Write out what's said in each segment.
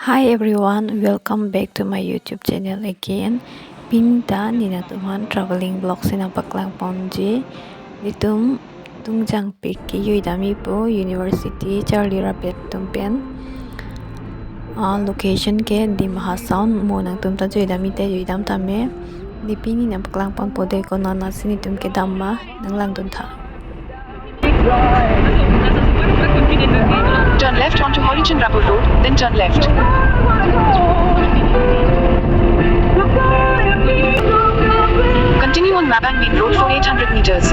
Hi everyone, welcome back to my YouTube channel again. Pinta nina tuman traveling vlog sina paklang ponji ditum Tumjang Peak ki yuidami po University Charlie Rapid tumpen location ke di Mahasound mo nang tumta yuidami te yuidam tame di pini na paklang pon pode ko nana sini tum ke damma nang lang dun tha. Turn left onto Horizon Rubber Road, then turn left. Continue on Mabang Main Road for 800 meters.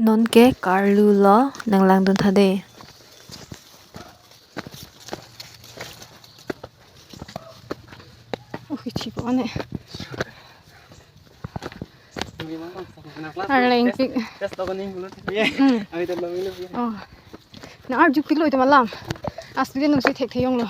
Non ke karlu lo nang lang dun thade. Ôi chị có này lên cái nó ăn chụp lôi mà làm asli nó sẽ thấy không rồi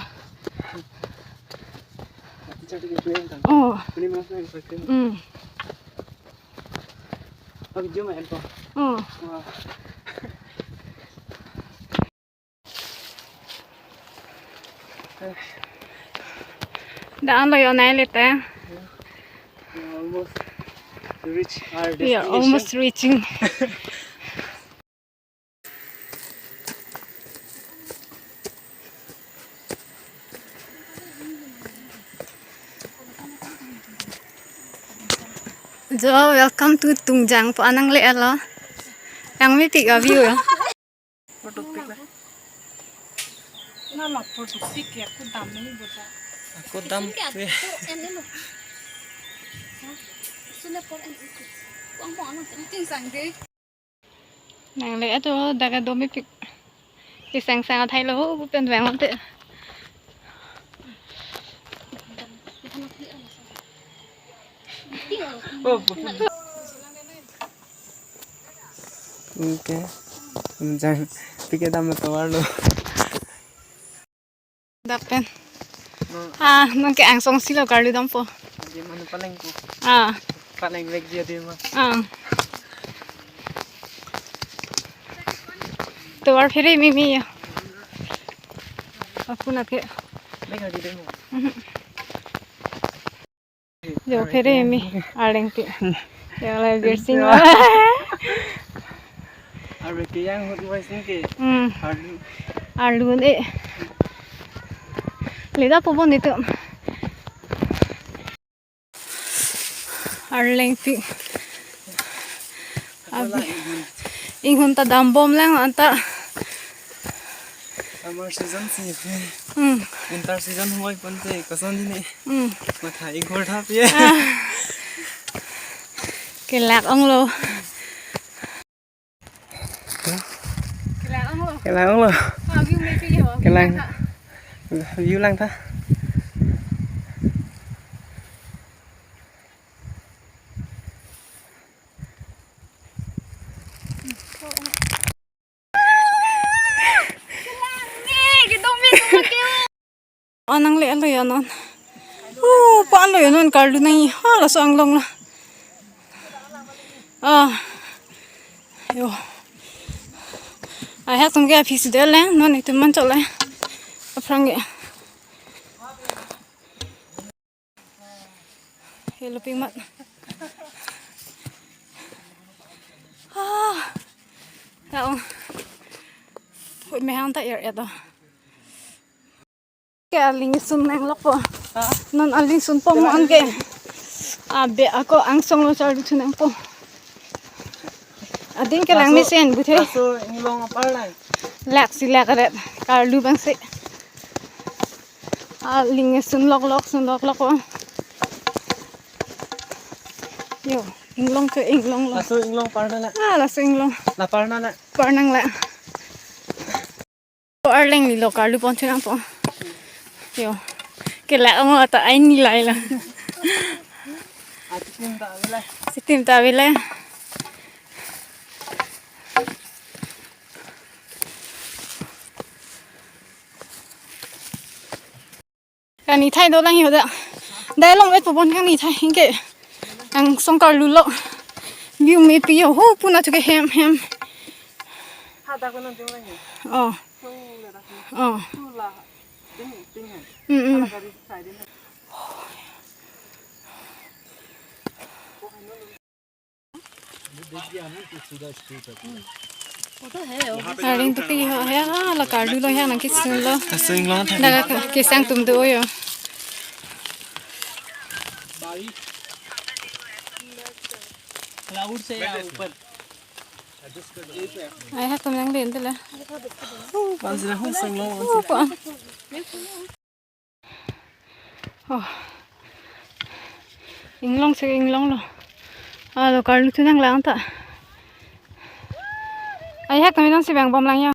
đã ăn rồi này lết ta. We are almost reaching. So welcome to Tumjang po anang lệ lo. Yang may pick a view ya. Nó là photo pick ya ku dam ni bota. Aku dam tuh. Nàng lẽ cho daga do mi pick. Thì sang sang thay lo bu pen vàng lắm tệ. Oke, Tumjang pikir dam lo tawar lo. Dapen. Nó cái ăn xong xí là cà đâm po. Dia mana paling ku. Paling leg dia dia mah. Tôi ở phía mi mi. Aku nak ke. Leg di dia mah. Yo phía mi, aleng pi. Yo lại biệt sinh. Arre ke yang hot voice ni ke. Alu ni. Lida po bon dito. Arleng pi. Inghun ta dam bom lang anta. Summer season sih. Winter season huai pante kason ni. Matha igor thap ye. Cái lạc ông lo. Cái lang lo. View mấy phi hả? Cái lang. View lang tha. Anang lệ lo ya non. Pan lo ya non karlu nai ha la so ang long la. Yo. I have some get piece de lang non itu man chok la. Aprang ge. Hello ping mat. Tao. Hội mẹ hang tại area đó. Cái aling sun nang lok po. Non aling sun po mo ang ge. Be ako ang song lo char tu nang po. Adin cái lang mi sen bu the. So inglong apar lang. Lak si lak ret. Kar lu bang se. Aling sun lok po. Yo, inglong ke inglong lo. So inglong par na. La so inglong. La par na. Par nang la. Arling ni lo kar lu pon nang po. Yo. Cái lạ ông ta anh đi lại là. Atik minta lah. Sitim tawile. Cái này thay đồ lang hiểu đấy. Đây long vết của bọn cái này thay hình cái ăn xong cả lú lọ. View mấy pi hô puna cho cái hem. Ring tụi pi họ hay là cả lú lọ hay là cái xương lọ. Xương lọ. Là cái sang tụm đôi rồi. Cloud से ऊपर Ai hát tụm đang đến thế là. bạn sẽ không xương lọ Ing long rồi. Lo cả lú tụi đang lang ta. Ai hát tụm đang xí bang bom lang nhau.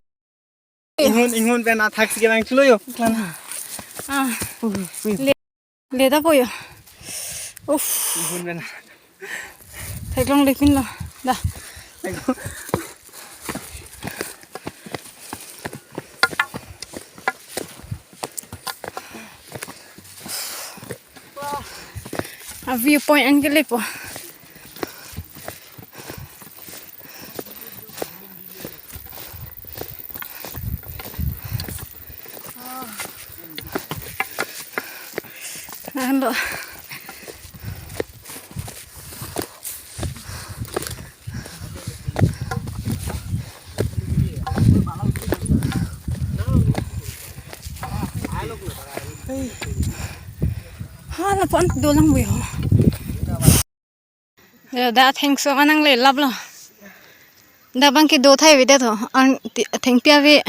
Ingun bên à taxi cái bang chui rồi. Le da boyo. Uff. Ingun bên. Thấy long le pin lo. Da. A viewpoint ang gili po. Ano? Hala pon dolang buyo. Da thanks so anang le lab lo. Da bang ki do thai ve da tho an thank pia ve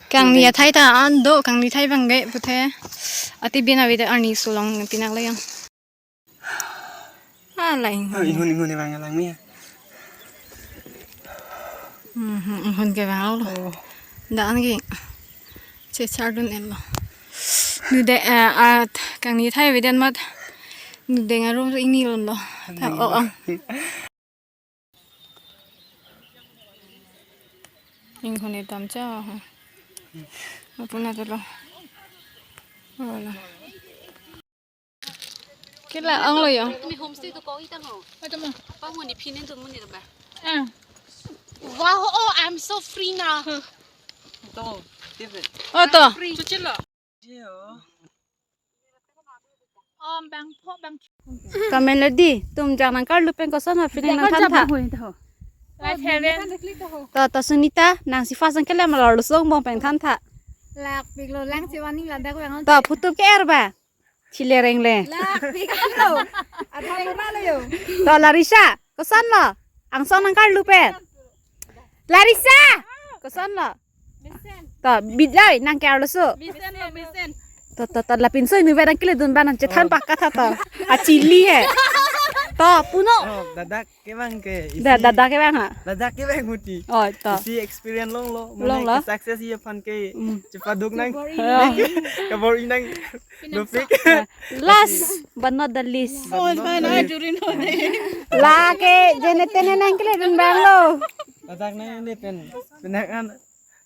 kang ni thai ta an do kang ni thai bang ge pu the ati bina ve da ani so long pinak le yang. Hala Ingun đi bang lang mía. Hun ke bang lo. Da an gi che chardun en lo. Nu de kang ni thai ve den mat nu de nga rom so ini lon lo. Ta o. Ing hone tam cha ha. Apuna to lo. Hola. Cái là ông rồi à? Mi homestay to có ít tao hả? Bao nhiêu pin nên tụi mình được bà? Wow, oh, I'm so free now. To, tiếp về. To. Chú chết lọ. Comment là đi, Tumjang nang kar lupen ko son ha feeling nang tham tha. Ta Sunita nang si fasan kala mal lo song bong peng tham tha. Lạc việc lo lang si wani là đã quen Ta phutup ke erba. Chile reng le. lạc việc ăn lo. Ăn ra lo yo. Ta Larissa, ko son lo. Ang son nang kar lupen. Larissa, ko son lo. Ta bit lai nang kar lo so. Bisen. Ta lapin soi nu vedang kile dun banan che than pak ka tha ta. A chili he. Ta puno. Dadak cái bang cái. Da cái bang hả? Dadak cái bang muti. Ta. Si experience long lo. Long lo. Success ye fan cái. Cepat duk nang. Kabor inang. Dopik. Last but not the least. Durin La ke jenetene nang kile dun bang lo. Dadak nang ni pen. Penak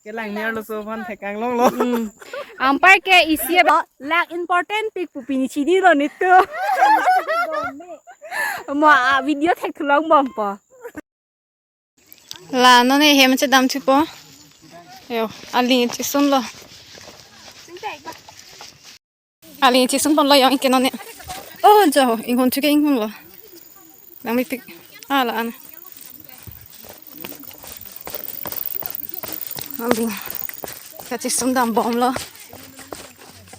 cái làng neo lo so fan thek kang long lo. Ampar ke isi ba lak important pic pupini chini lo nito. Ma video thek long bom pa. là nó này hem sẽ đâm chụp po. Yo, ali chỉ sun lo. Ali chỉ sun pon lo yang cái nó nè. Oh, jo, in hon chuke in hon lo. Lang mi pic. Là anh. Ali. Cái chỉ sun đâm bom lo.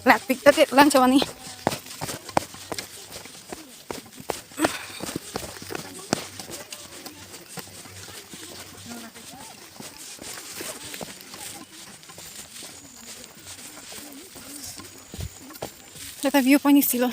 Lạc pic tất hết lang cho anh. Kita viewpoint silo.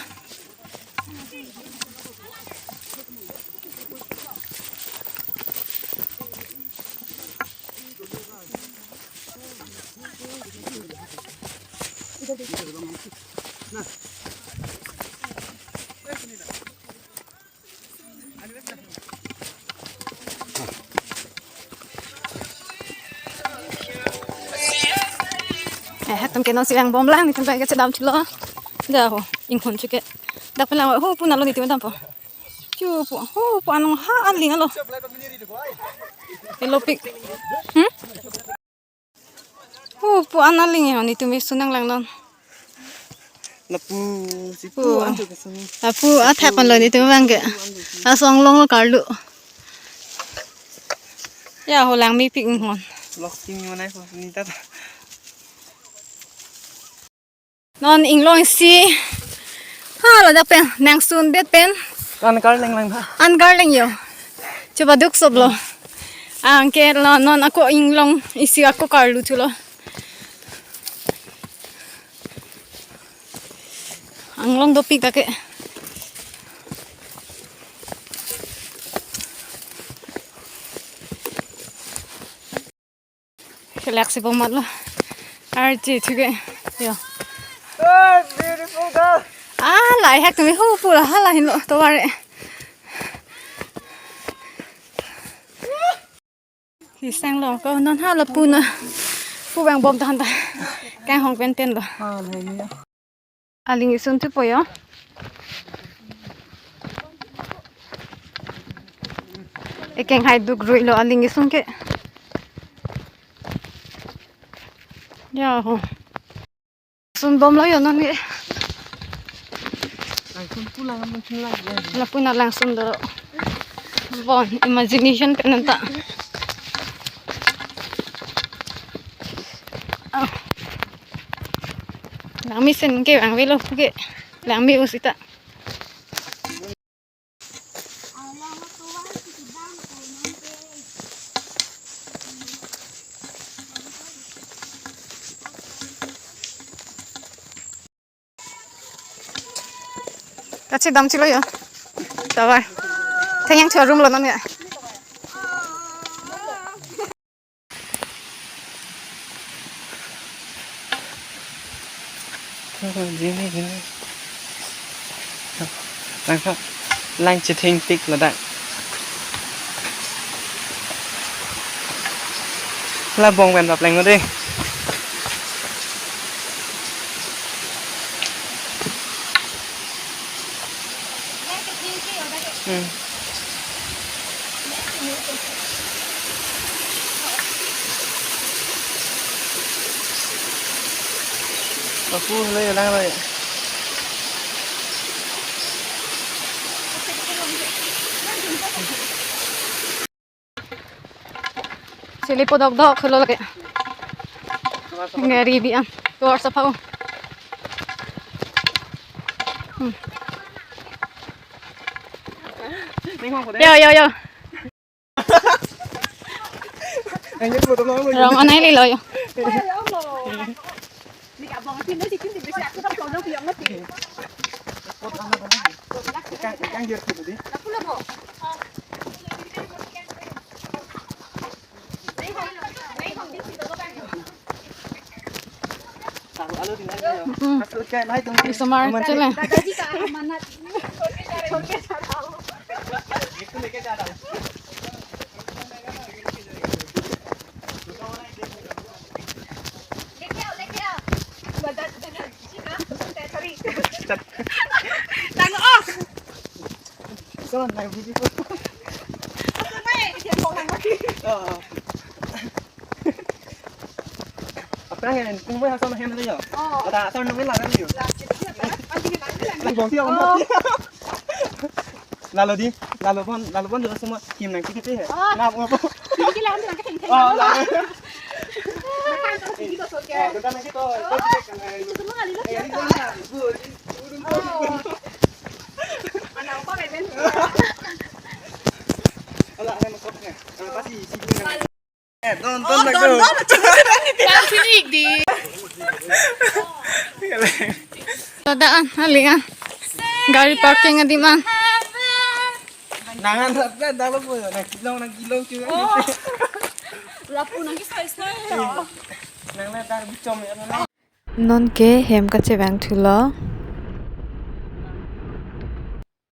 Tum ke non siang bom lang ni tum ke sedam chulo. Da ho ing khon chuke. Da pala ho pu na lo ni tum dam po. Chu pu anong ha aling alo. Elo pik. Pu analing yo ni tum sunang lang non. Lapu si pu Pu. anju ke sini. Apu athak kon lo ni tum bang ke. Asong long lo karlu. Ya ho lang mi pik ngon. Lok ting mana ko Sunita. Non ing long si. Ha lo da pen nang sun bet pen. Kan kar leng lang ha. An garling yo. Coba duk soblo. Angke lo non aku ing long isi aku karlu chulo. Anglong dopi kake. Relax banget loh. Arji juga. Yo. Beautiful girl. Lại hát tụi hú pula hala hin lo to ware. Thì sang lo có non hala puna. Pu bang bom ta hanta. Kang hong pen pen lo. này nè. Aling isun tu poyo. Ekeng hai duk rui lo aling isun ke. Ya ho. Sun bom lo yo non ni. Langsung pulang ya. La puna langsung do. Bon, imagination penanta. Lang mi sen ke ang velo puke. Lang mi usita. Kasi dam chilo yo. Tabar. Thayang thua room lo non ya. Gini. Langkah lang ceting tik ledak. Lah bong wen bap leng đi. Aku lấy lang rồi. Sili podok do kholo lage. Ngari bi an. Tor sa pau. Yo. Anh nhất một tấm nói mình. Rong anai li lo yo. Càng giật đi. Isomar chale. Sao này beautiful. Apa yang kung may hasan hen tayo? Ata sa nung ilan tayo. Bong siya mo. Lalo pon được semua kim nang tikit he. Na mo po. Cái làm cái thằng thằng. La. Kita so ke. Kita nang kito. Semua ali lah. Anak apa ben? Ala ay makop nga. Pasti sige nga. Don na go. Yang sini di. Daan halingan. Gari parking adi man. Nangan rap ka dalo po. Nang kilo juga. Lapu nang size na. Nang na dar bicom ya na. Non ke hem ka che bang thulo